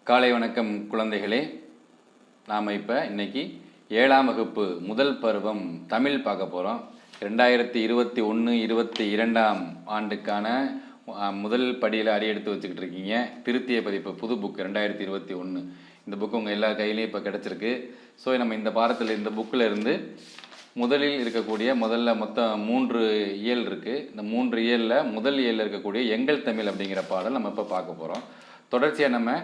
காலை வணக்கம் குழந்தைகளே. நாம் இப்போ இன்னைக்கு 7ஆம் வகுப்பு முதல் பருவம் தமிழ் பார்க்க போகிறோம். 2021-22ஆம் ஆண்டுக்கான முதல் படியில் அடி எடுத்து வச்சுக்கிட்டு இருக்கீங்க. திருத்திய பதிப்பு புது புக் 2021. இந்த புக்கு உங்கள் எல்லா கையிலையும் இப்போ கிடச்சிருக்கு. ஸோ நம்ம இந்த பாடத்தில் இந்த புக்கில் இருந்து முதலில் இருக்கக்கூடிய மொத்தம் 3 இயல் இருக்குது. இந்த 3 இயலில் முதல் இயலில் இருக்கக்கூடிய எங்கள் தமிழ் அப்படிங்கிற பாடல் நம்ம இப்போ பார்க்க போகிறோம். தொடர்ச்சியாக நம்ம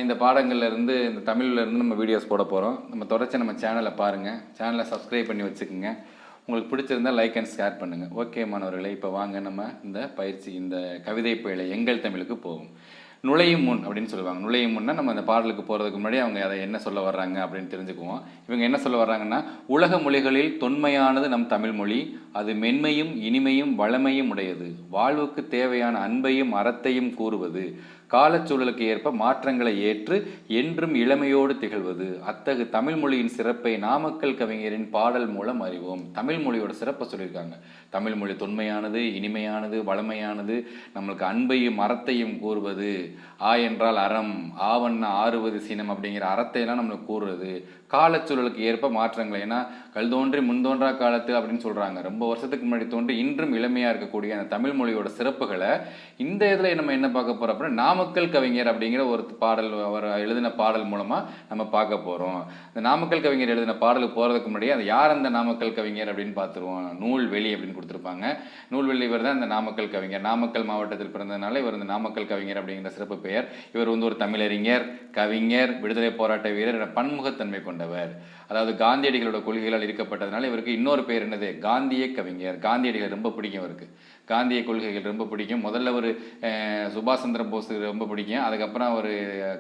இந்த பாடங்கள்லேருந்து இந்த தமிழ்லேருந்து நம்ம வீடியோஸ் போட போகிறோம். நம்ம தொடர்ச்சி நம்ம சேனலை பாருங்கள், சேனலை சப்ஸ்கிரைப் பண்ணி வச்சுக்கோங்க. உங்களுக்கு பிடிச்சிருந்தால் லைக் அண்ட் ஷேர் பண்ணுங்கள். ஓகே மாணவர்களே, இப்போ வாங்க நம்ம இந்த பயிற்சி இந்த கவிதை பயிலை எங்கள் தமிழுக்கு போகும். நுழையும் முன் அப்படின்னு சொல்லுவாங்க. நுழையும் முன்னா நம்ம அந்த பாடலுக்கு போகிறதுக்கு முன்னாடி அவங்க அதை என்ன சொல்ல வர்றாங்க அப்படின்னு தெரிஞ்சுக்குவோம். இவங்க என்ன சொல்ல வர்றாங்கன்னா, உலக மொழிகளில் தொன்மையானது நம் தமிழ் மொழி. அது மென்மையும் இனிமையும் வளமையும் உடையது. வாழ்வுக்கு தேவையான அன்பையும் அறத்தையும் கூறுவது. காலச்சூழலுக்கு ஏற்ப மாற்றங்களை ஏற்று என்றும் இளமையோடு திகழ்வது. அத்தகு தமிழ் மொழியின் சிறப்பை நாமக்கல் கவிஞரின் பாடல் மூலம் அறிவோம். தமிழ் மொழியோட சிறப்பை சொல்லியிருக்காங்க. தமிழ் மொழி தொன்மையானது, இனிமையானது, வளமையானது, நம்மளுக்கு அன்பையும் அறத்தையும் கூறுவது. என்றால் அறம், ஆவண்ணா ஆறுவது சீனம் அப்படிங்கிற அறத்தையெல்லாம் நம்மளுக்கு கூறுறது. காலச்சூழலுக்கு ஏற்ப மாற்றங்களை, ஏன்னா கல் தோன்றி முன்தோன்றா காலத்தில் அப்படின்னு சொல்கிறாங்க. ரொம்ப வருஷத்துக்கு முன்னாடி தோன்றி இன்றும் இளமையாக இருக்கக்கூடிய அந்த தமிழ் மொழியோட சிறப்புகளை இந்த இதில் நம்ம என்ன பார்க்க போகிறோம் அப்படின்னா, நாமக்கல் கவிஞர் அப்படிங்கிற ஒரு பாடல், அவர் எழுதின பாடல் மூலமாக நம்ம பார்க்க போகிறோம். இந்த நாமக்கல் கவிஞர் எழுதின பாடலுக்கு போகிறதுக்கு முன்னாடி அது யார் அந்த நாமக்கல் கவிஞர் அப்படின்னு பார்த்துருவோம். நூல்வெளி அப்படின்னு கொடுத்துருப்பாங்க. நூல்வெளி இவர் தான் இந்த நாமக்கல் கவிஞர். நாமக்கல் மாவட்டத்தில் பிறந்ததுனால இவர் இந்த நாமக்கல் கவிஞர் அப்படிங்கிற சிறப்பு பெயர். இவர் ஒரு தமிழறிஞர், கவிஞர், விடுதலை போராட்ட வீரர், பன்முகத்தன்மை கொண்டவர். அதாவது காந்தியடிகளோட கொள்கைகளால் இருக்கப்பட்டதுனால இவருக்கு இன்னொரு பேர் என்னது, காந்திய கவிஞர். காந்தியடிகள் ரொம்ப பிடிக்கும் இவருக்கு. காந்திய கொள்கைகள் ரொம்ப பிடிக்கும். முதல்ல ஒரு சுபாஷ் சந்திர போஸ் ரொம்ப பிடிக்கும். அதுக்கப்புறம் அவர்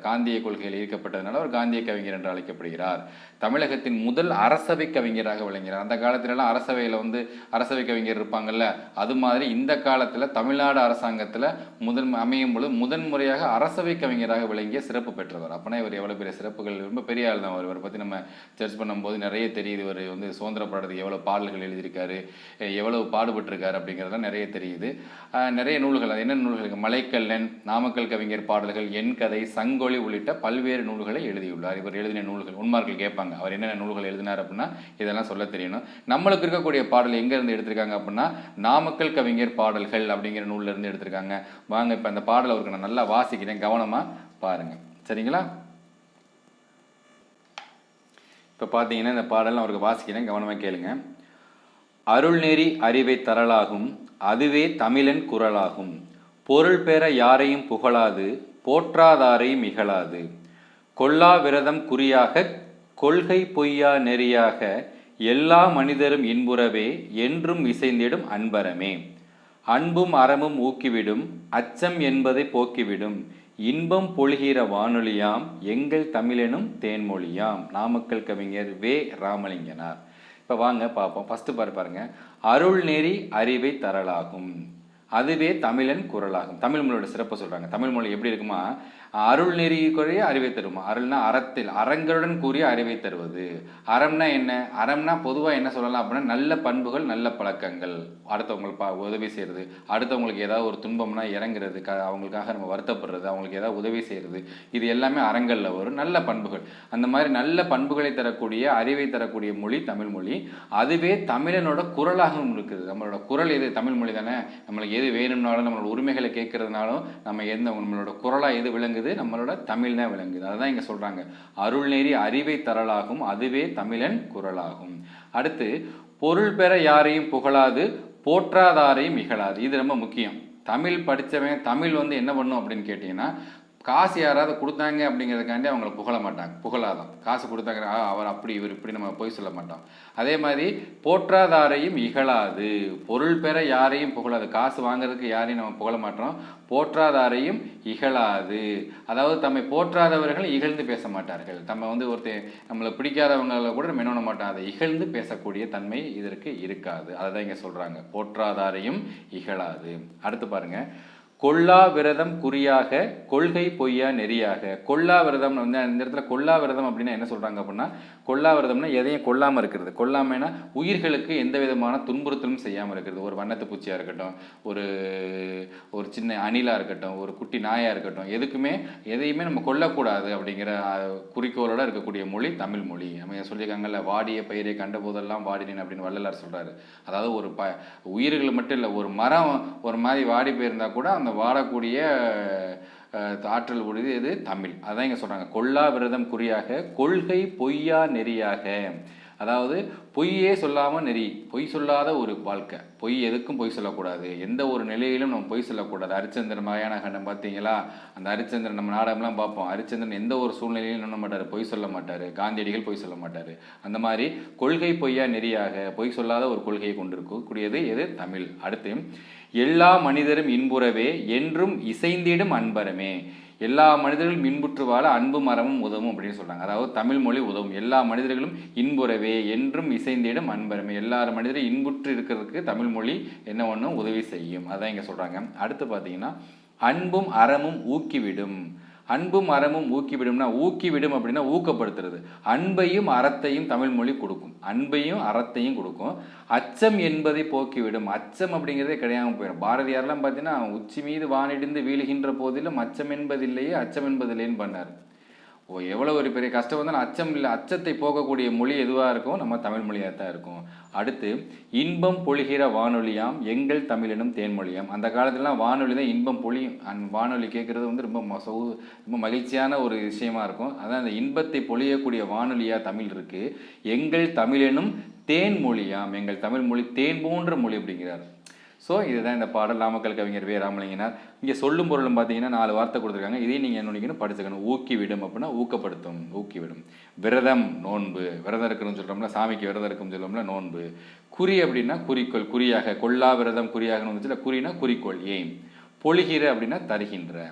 காந்திய கொள்கைகள் ஈர்க்கப்பட்டதுனால அவர் காந்திய கவிஞர் என்று அழைக்கப்படுகிறார். தமிழகத்தின் முதல் அரசவை கவிஞராக விளங்குகிறார். அந்த காலத்திலலாம் அரசவையில் அரசவை கவிஞர் இருப்பாங்கல்ல, அது மாதிரி இந்த காலத்தில் தமிழ்நாடு அரசாங்கத்தில் அமையும் பொழுது முதன்முறையாக அரசவை கவிஞராக விளங்கிய சிறப்பு பெற்றவர். அப்படின்னா இவர் எவ்வளோ பெரிய சிறப்புகள், ரொம்ப பெரிய ஆள் தான். இவரை பற்றி நம்ம சர்ச் பண்ணும்போது நிறைய தெரியுது. இவர் சுதந்திர போராட்டத்துக்கு எவ்வளோ பாடல்கள் எழுதியிருக்காரு, எவ்வளவு பாடுபட்டிருக்காரு அப்படிங்கிறதுலாம் நிறைய தெரியுது. நிறைய நூல்கள், அது என்ன நூல்கள், மலைக்கல்லன், நாமக்கல் கவிஞர் பாடல்கள், என் கதை, சங்கொலி உள்ளிட்ட பல்வேறு நூல்களை எழுதியுள்ளார். இவர் எழுதின நூல்கள் உண்மார்கள் கேட்பாங்க, அவர் என்னென்ன நூல்கள் எழுதினார் அப்படின்னா இதெல்லாம் சொல்ல தெரியணும். நம்மளுக்கு இருக்கக்கூடிய பாடல் எங்க இருந்து எடுத்திருக்காங்க அப்படின்னா, நாமக்கல் கவிஞர் பாடல்கள் அப்படிங்கிற நூல்ல இருந்து எடுத்திருக்காங்க. வாங்க இப்ப அந்த பாடல் அவருக்கு நான் நல்லா வாசிக்கிறேன், கவனமா பாருங்க, சரிங்களா? இப்ப பாத்தீங்கன்னா இந்த பாடல் அவருக்கு வாசிக்கிறேன், கவனமா கேளுங்க. அருள்நெறி அறிவை தரலாகும், அதுவே தமிழன் குரலாகும். பொருள் பெற யாரையும் புகழாது, போற்றாதாரையும் இகழாது. கொல்லா விரதம் குறியாக, கொள்கை பொய்யா நெறியாக, எல்லா மனிதரும் இன்புறவே என்றும் இசைந்திடும் அன்பரமே. அன்பும் அறமும் ஊக்கிவிடும், அச்சம் என்பதை போக்கிவிடும். இன்பம் பொழிகிற வானொலியாம், எங்கள் தமிழெனும் தேன்மொழியாம். நாமக்கல் கவிஞர் வே. ராமலிங்கனார். இப்போ வாங்க பார்ப்போம். ஃபஸ்ட்டு பாருங்க, அருள் நெறி அறிவை தரலாகும், அதுவே தமிழன் குரலாகும். தமிழ் மொழியோட சிறப்பு சொல்றாங்க. தமிழ் மொழி எப்படி இருக்குமா, அருள் நெறி கூறிய அறிவை தருமா. அருள்னா அறத்தில், அறங்களுடன் கூறிய அறிவை தருவது. அறம்னா என்ன, அறம்னா பொதுவாக என்ன சொல்லலாம் அப்படின்னா, நல்ல பண்புகள், நல்ல பழக்கங்கள், அடுத்தவங்களுக்கு உதவி செய்யறது, அடுத்தவங்களுக்கு ஏதாவது ஒரு துன்பம்னா இறங்குறது, அவங்களுக்காக நம்ம வருத்தப்படுறது, அவங்களுக்கு ஏதாவது உதவி செய்யறது, இது எல்லாமே அறங்கள்ல வரும் நல்ல பண்புகள். அந்த மாதிரி நல்ல பண்புகளை தரக்கூடிய, அறிவை தரக்கூடிய மொழி தமிழ் மொழி. அதுவே தமிழனோட குரலாகவும் இருக்குது. நம்மளோட குரல் எது, தமிழ் மொழி தானே. நம்மளுக்கு எது வேணும்னாலும், நம்மளோட உரிமைகளை கேட்கறதுனாலும் நம்ம நம்மளோட குரலா எது விளங்குது, நம்மளோட தமிழ் தான் விளங்குது. அதுதான் இங்க சொல்றாங்க, அருள் நெறி அறிவை தரலாகும், அதுவே தமிழன் குரலாகும். அடுத்து, பொருள் பெற யாரையும் புகழாது, போற்றாதாரையும் இகழாது. இது ரொம்ப முக்கியம். தமிழ் படித்தவன் தமிழ் என்ன பண்ணும் அப்படின்னு கேட்டீங்கன்னா, காசு யாராவது கொடுத்தாங்க அப்படிங்கிறதுக்காண்டி அவங்கள புகழ மாட்டாங்க, புகழாதான். காசு கொடுத்தாங்க அவர் அப்படி இவர் இப்படி நம்ம போய் சொல்ல மாட்டோம். அதே மாதிரி போற்றாதாரையும் இகழாது, பொருள் பெற யாரையும் புகழாது, காசு வாங்குறதுக்கு யாரையும் நம்ம புகழ மாட்டோம். போற்றாதாரையும் இகழாது, அதாவது தம்மை போற்றாதவர்கள் இகழ்ந்து பேச மாட்டார்கள். நம்ம நம்மளை பிடிக்காதவங்களை கூட நம்ம என்ன பண்ண மாட்டோம், அதை இகழ்ந்து பேசக்கூடிய தன்மை இதற்கு இருக்காது. அதை தான் இங்கே சொல்றாங்க, போற்றாதாரையும் இகழாது. அடுத்து பாருங்க, கொல்லா விரதம் குறியாக கொள்கை பொய்யா நெறியாக. கொல்லா விரதம் வந்து இந்த இடத்துல கொல்லா விரதம் அப்படின்னா என்ன சொல்றாங்க அப்படின்னா, கொல்லா விரதம்னா எதையும் கொல்லாமல் இருக்கிறது. கொல்லாமைனா உயிர்களுக்கு எந்த விதமான துன்புறுத்தலும் செய்யாமல் இருக்கிறது. ஒரு வண்ணத்து பூச்சியாக இருக்கட்டும், ஒரு ஒரு சின்ன அணிலாக இருக்கட்டும், ஒரு குட்டி நாயாக இருக்கட்டும், எதையுமே நம்ம கொல்லக்கூடாது அப்படிங்கிற குறிக்கோளோட இருக்கக்கூடிய மொழி தமிழ் மொழி. நம்ம சொல்லியிருக்காங்கல்ல, வாடிய பயிரை கண்ட போதெல்லாம் வாடினேன் அப்படின்னு வள்ளலார் சொல்கிறாரு. அதாவது ஒரு உயிர்கள் மட்டும் இல்லை, ஒரு மரம் ஒரு மாதிரி வாடி போயிருந்தா கூட அந்த வாடக்கூடிய ஆற்றல் உடையது எது? தமிழ். அதான் இங்கே சொல்கிறாங்க, கொல்லா விரதம் குறியாக கொள்கை பொய்யா நெறியாக. அதாவது பொய்யே சொல்லாமல் நெறி, பொய் சொல்லாத ஒரு வாழ்க்கை. பொய் எதுக்கும் பொய் சொல்லக்கூடாது, எந்த ஒரு நிலையிலும் நம்ம பொய் சொல்லக்கூடாது. ஹரிச்சந்திரன் மயான கண்டம் பார்த்தீங்களா? அந்த ஹரிச்சந்திரன் நம்ம நாடகம்லாம் பார்ப்போம். ஹரிச்சந்திரன் எந்த ஒரு சூழ்நிலையிலும் என்ன மாட்டார்? பொய் சொல்ல மாட்டார். காந்தியடிகள் பொய் சொல்ல மாட்டார். அந்த மாதிரி கொள்கை பொய்யா நெறியாக பொய் சொல்லாத ஒரு கொள்கையை கொண்டிருக்கக்கூடியது எது? தமிழ். அடுத்து, எல்லா மனிதரும் இன்புறவே என்றும் இசைந்திடும் அன்பரமே. எல்லா மனிதர்களும் இன்புற்று வாழ அன்பும் அறமும் உதவும் அப்படின்னு சொல்றாங்க. அதாவது தமிழ் மொழி உதவும். எல்லா மனிதர்களும் இன்புறவே என்றும் இசைந்திடும் அன்பரமே. எல்லாரும் மனிதரும் இன்புற்று இருக்கிறதுக்கு தமிழ் மொழி என்ன ஒன்றும் உதவி செய்யும். அதான் இங்கே சொல்றாங்க. அடுத்து பார்த்தீங்கன்னா, அன்பும் அறமும் ஊக்கிவிடும். அன்பும் அறமும் ஊக்கிவிடும்னா, ஊக்கிவிடும் அப்படின்னா ஊக்கப்படுத்துறது. அன்பையும் அறத்தையும் தமிழ் மொழி கொடுக்கும். அன்பையும் அறத்தையும் கொடுக்கும். அச்சம் என்பதை போக்கிவிடும். அச்சம் அப்படிங்கிறதே கிடையாமல் போயிடும். பாரதியார்லாம் பார்த்தீங்கன்னா, உச்சி மீது வானிடிந்து வீழுகின்ற போதிலும் அச்சம் என்பதில்லையே, அச்சம் என்பதில்லைன்னு பண்ணார். எவ்வளோ ஒரு பெரிய கஷ்டம் வந்தாலும் அச்சம் இல்லை. அச்சத்தை போகக்கூடிய மொழி எதுவாக இருக்கும்? நம்ம தமிழ் மொழியாக தான் இருக்கும். அடுத்து, இன்பம் பொழிகிற வானொலியாம் எங்கள் தமிழெனும் தேன்மொழியாம். அந்த காலத்துலலாம் வானொலி தான் இன்பம் பொழியும். வானொலி கேட்குறது வந்து ரொம்ப மகிழ்ச்சியான ஒரு விஷயமா இருக்கும். அதான் அந்த இன்பத்தை பொழியக்கூடிய வானொலியாக தமிழ் இருக்குது. எங்கள் தமிழெனும் தேன்மொழியாம். எங்கள் தமிழ் மொழி தேன் போன்ற மொழி அப்படிங்கிறார். ஸோ இதுதான் இந்த பாடல். நாமக்கல் கவிஞர் வே. ராமலிங்கனார். இங்கே சொல்லும் பொருளும் பார்த்தீங்கன்னா 4 வார்த்தை கொடுத்துருக்காங்க. இதையும் நீங்கள் என்ன படிச்சுக்கணும். ஊக்கிவிடும் அப்படின்னா ஊக்கப்படுத்தும், ஊக்கிவிடும். விரதம், நோன்பு. விரதம் இருக்குன்னு சொல்கிறோம்ல, சாமிக்கு விரதம் இருக்குன்னு சொல்கிறோம்ல, நோன்பு. குறி அப்படின்னா குறிக்கோள், குறியாக. கொல்லா விரதம் குறியாகணும் வந்துச்சுல, குறினா குறிக்கோள், எய்ம். பொழிகிற அப்படின்னா தருகின்ற.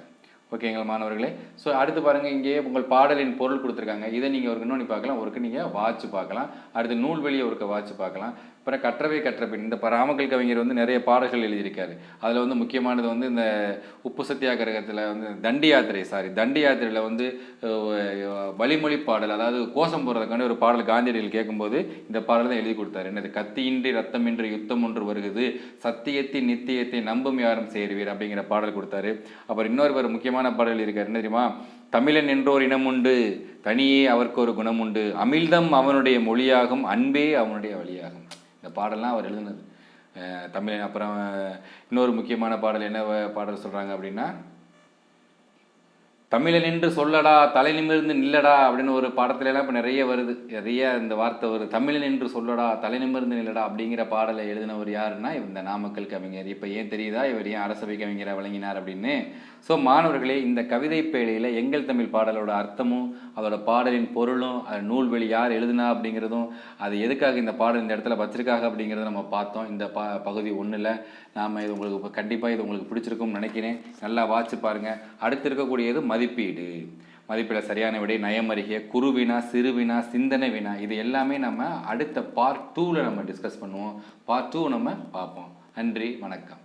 ஓகேங்களா மாணவர்களே? ஸோ அடுத்து பாருங்கள், இங்கே உங்கள் பாடலின் பொருள் கொடுத்துருக்காங்க. இதை நீங்கள் ஒரு இன்னொன்று பார்க்கலாம், ஒருக்கு நீங்கள் வாட்ச் பார்க்கலாம். அடுத்து நூல்வெளியை ஒருக்க வாட்ச் பார்க்கலாம். அப்புறம் கற்றவை கற்றபின். இந்த ராமக்கல் கவிஞர் வந்து நிறைய பாடல்கள் எழுதியிருக்காரு. அதில் வந்து முக்கியமானது வந்து இந்த உப்பு சத்தியாகிரகத்தில் வந்து தண்டி யாத்திரையில் வந்து வழிமொழி பாடல், அதாவது கோஷம் போடுறதுக்கான ஒரு பாடல் காந்தியடிகள் கேட்கும்போது இந்த பாடல் தான் எழுதி கொடுத்தாரு. என்னது? கத்தியின்றி ரத்தமின்றி யுத்தம் ஒன்று வருகிறது, சத்தியத்தின் நித்தியத்தை நம்பும் யாரும் சேருவீர் அப்படிங்கிற பாடல் கொடுத்தாரு. அப்புறம் இன்னொரு முக்கியமான பாடல் இருக்காரு. என்ன தெரியுமா? தமிழன் என்றோர் இனம் உண்டு, தனியே அவருக்கு ஒரு குணம் உண்டு, அமிழ்தம் அவனுடைய மொழியாகும், அன்பே அவனுடைய வழியாகும். இந்த பாடல்லாம் அவர் எழுதுனது தமிழன். அப்புறம் இன்னொரு முக்கியமான பாடல் என்ன பாடல் சொல்கிறாங்க அப்படின்னா, தமிழன் என்று சொல்லடா தலை நிமிர்ந்து நில்லடா அப்படின்னு ஒரு பாடத்துலலாம் இப்போ நிறைய வருது. நிறைய இந்த வார்த்தை வருது. தமிழன் என்று சொல்லடா தலை நிமிர்ந்து நில்லடா அப்படிங்கிற பாடலை எழுதினவர் யாருன்னா இந்த நாமக்கல் கவிஞர். இப்போ ஏன் தெரியுதா இவர் ஏன் அரசவை கவிஞரை வழங்கினார் அப்படின்னு? ஸோ மாணவர்களே, இந்த கவிதை பேழையில் எங்கள் தமிழ் பாடலோட அர்த்தமும் அதோட பாடலின் பொருளும் அது நூல்வெளி யார் எழுதுனா அப்படிங்கிறதும் அது எதுக்காக இந்த பாடல் இந்த இடத்துல வச்சிருக்காங்க அப்படிங்கிறத நம்ம பார்த்தோம். இந்த பகுதி 1ல் நாம் இது உங்களுக்கு கண்டிப்பாக இது உங்களுக்கு பிடிச்சிருக்கும்னு நினைக்கிறேன். நல்லா வாட்சி பாருங்கள். அடுத்து இருக்கக்கூடியது மதிப்பீடு. மதிப்பீடு சரியான விடை, நயமறிக, குறுவினா, சிறுவினா, சிந்தனை வினா, இது எல்லாமே நம்ம அடுத்த பார்ட் 2ல் நம்ம டிஸ்கஸ் பண்ணுவோம். பார்ட் 2 நம்ம பார்ப்போம். நன்றி, வணக்கம்.